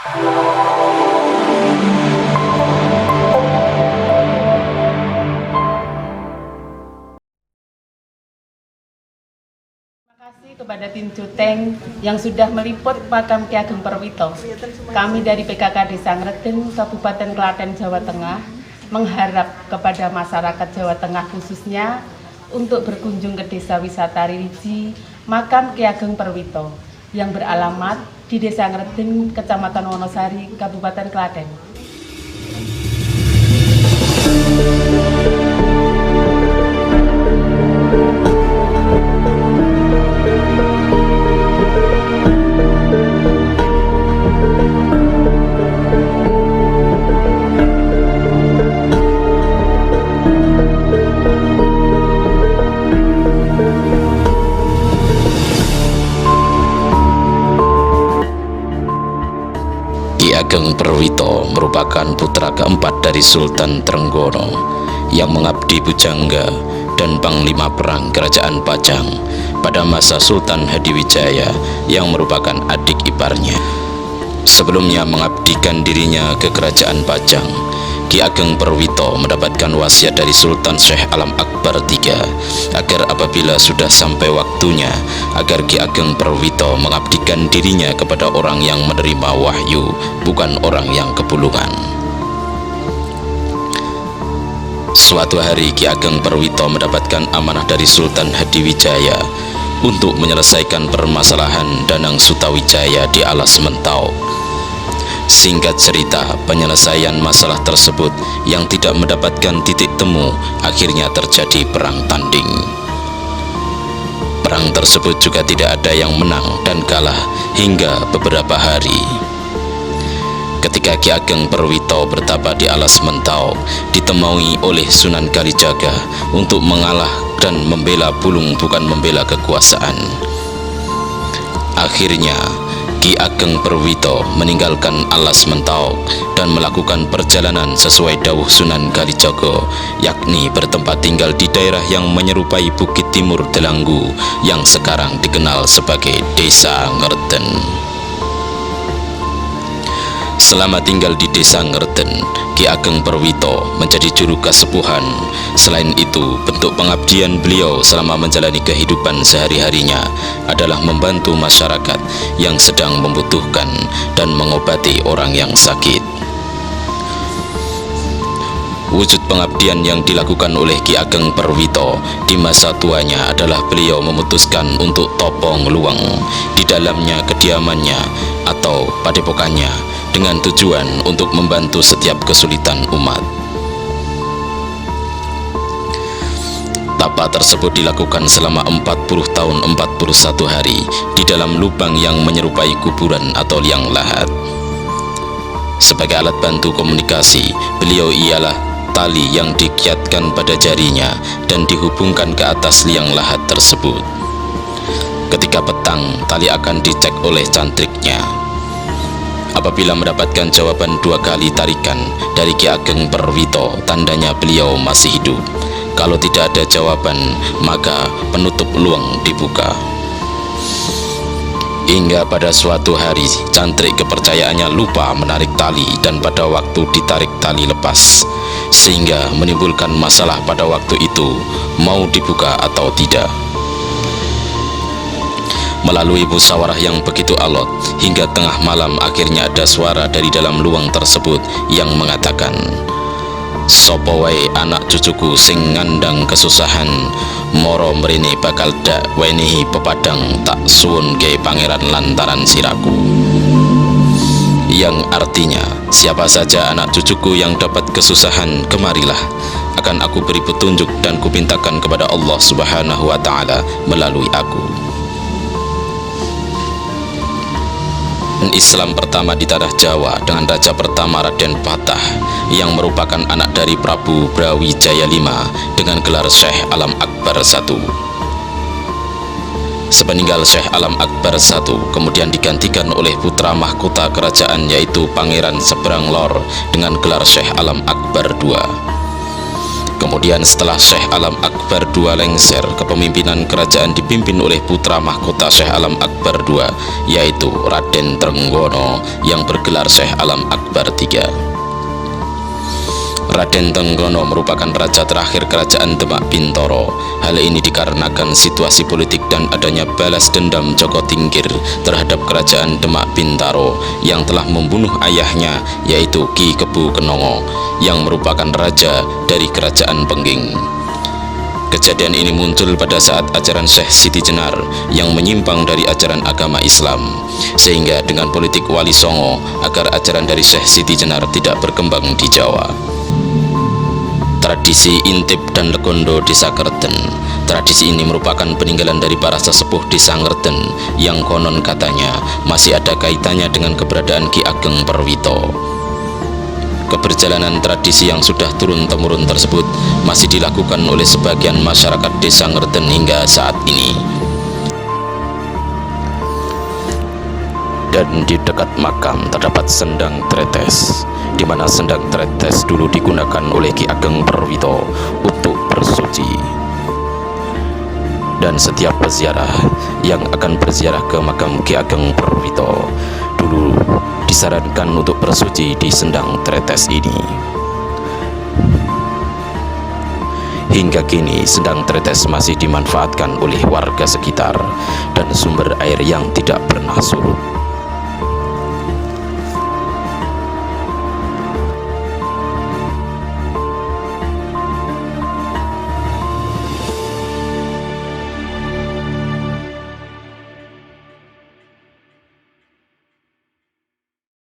Terima kasih kepada tim Cuteng yang sudah meliput makam Ki Ageng Perwito. Kami dari PKK Desa Ngredeng, Kabupaten Klaten, Jawa Tengah, mengharap kepada masyarakat Jawa Tengah khususnya untuk berkunjung ke Desa Wisata Religi makam Ki Ageng Perwito yang beralamat di Desa Ngredeng, Kecamatan Wonosari, Kabupaten Klaten. Ki Ageng Perwito merupakan putra keempat dari Sultan Trenggono yang mengabdi bujangga dan panglima perang Kerajaan Pajang pada masa Sultan Hadiwijaya yang merupakan adik iparnya. Sebelumnya mengabdikan dirinya ke Kerajaan Pajang, Ki Ageng Perwito mendapatkan wasiat dari Sultan Syekh Alam Akbar III agar apabila sudah sampai waktunya agar Ki Ageng Perwito mengabdikan dirinya kepada orang yang menerima wahyu, bukan orang yang kepulungan. Suatu hari Ki Ageng Perwito mendapatkan amanah dari Sultan Hadiwijaya untuk menyelesaikan permasalahan Danang Sutawijaya di Alas Mentau. Singkat cerita, penyelesaian masalah tersebut yang tidak mendapatkan titik temu akhirnya terjadi perang tanding. Perang tersebut juga tidak ada yang menang dan kalah hingga beberapa hari. Ketika Ki Ageng Perwito bertapa di Alas Mentau, ditemui oleh Sunan Kalijaga untuk mengalah dan membela Bulung, bukan membela kekuasaan. Akhirnya Ki Ageng Perwito meninggalkan Alas Mentau dan melakukan perjalanan sesuai dawuh Sunan Kalijaga, yakni bertempat tinggal di daerah yang menyerupai Bukit Timur Delanggu yang sekarang dikenal sebagai Desa Ngredeng. Selama tinggal di Desa Ngredeng, Ki Ageng Perwito menjadi juru kasepuhan. Selain itu, bentuk pengabdian beliau selama menjalani kehidupan sehari-harinya adalah membantu masyarakat yang sedang membutuhkan dan mengobati orang yang sakit. Wujud pengabdian yang dilakukan oleh Ki Ageng Perwito di masa tuanya adalah beliau memutuskan untuk topong luang di dalamnya kediamannya atau padepokannya dengan tujuan untuk membantu setiap kesulitan umat. Tapa tersebut dilakukan selama 40 tahun 41 hari di dalam lubang yang menyerupai kuburan atau liang lahat. Sebagai alat bantu komunikasi, beliau ialah tali yang dikiatkan pada jarinya dan dihubungkan ke atas liang lahat tersebut. Ketika petang, tali akan dicek oleh cantriknya. Apabila mendapatkan jawaban 2 kali tarikan dari Ki Ageng Perwito, tandanya beliau masih hidup. Kalau tidak ada jawaban, maka penutup luang dibuka. Hingga pada suatu hari, cantrik kepercayaannya lupa menarik tali dan pada waktu ditarik tali lepas, sehingga menimbulkan masalah pada waktu itu, mau dibuka atau tidak. Melalui musyawarah yang begitu alot, hingga tengah malam akhirnya ada suara dari dalam luang tersebut yang mengatakan, "Sopo wae anak cucuku sing ngandang kesusahan, moro mrene bakal dak wenihi pepadang, tak suwun ge pangeran lantaran siraku." Yang artinya, siapa saja anak cucuku yang dapat kesusahan, kemarilah, akan aku beri petunjuk dan kupintakan kepada Allah Subhanahu wa Ta'ala melalui aku. Islam pertama di tanah Jawa dengan raja pertama Raden Patah yang merupakan anak dari Prabu Brawijaya V dengan gelar Syekh Alam Akbar I. Sepeninggal Syekh Alam Akbar I kemudian digantikan oleh putra mahkota kerajaan yaitu Pangeran Seberang Lor dengan gelar Syekh Alam Akbar II. Kemudian setelah Syekh Alam Akbar II lengser, kepemimpinan kerajaan dipimpin oleh putra mahkota Syekh Alam Akbar II, yaitu Raden Trenggono yang bergelar Syekh Alam Akbar III. Raden Trenggono merupakan raja terakhir kerajaan Demak Bintoro. Hal ini dikarenakan situasi politik dan adanya balas dendam Joko Tingkir terhadap kerajaan Demak Bintaro yang telah membunuh ayahnya, yaitu Ki Kebu Kenongo yang merupakan raja dari kerajaan Pengging. Kejadian ini muncul pada saat ajaran Syekh Siti Jenar yang menyimpang dari ajaran agama Islam, sehingga dengan politik Wali Songo agar ajaran dari Syekh Siti Jenar tidak berkembang di Jawa. Tradisi intip dan legondo di Sakerten. Tradisi ini merupakan peninggalan dari para sesepuh di Sangerten yang konon katanya masih ada kaitannya dengan keberadaan Ki Ageng Perwito. Keberjalanan tradisi yang sudah turun-temurun tersebut masih dilakukan oleh sebagian masyarakat desa Ngerten hingga saat ini. Dan di dekat makam terdapat sendang tretes, di mana sendang tretes dulu digunakan oleh Ki Ageng Perwito untuk bersuci. Dan setiap peziarah yang akan berziarah ke makam Ki Ageng Perwito dulu disarankan untuk bersuci di sendang tretes ini. Hingga kini sendang tretes masih dimanfaatkan oleh warga sekitar dan sumber air yang tidak pernah surut.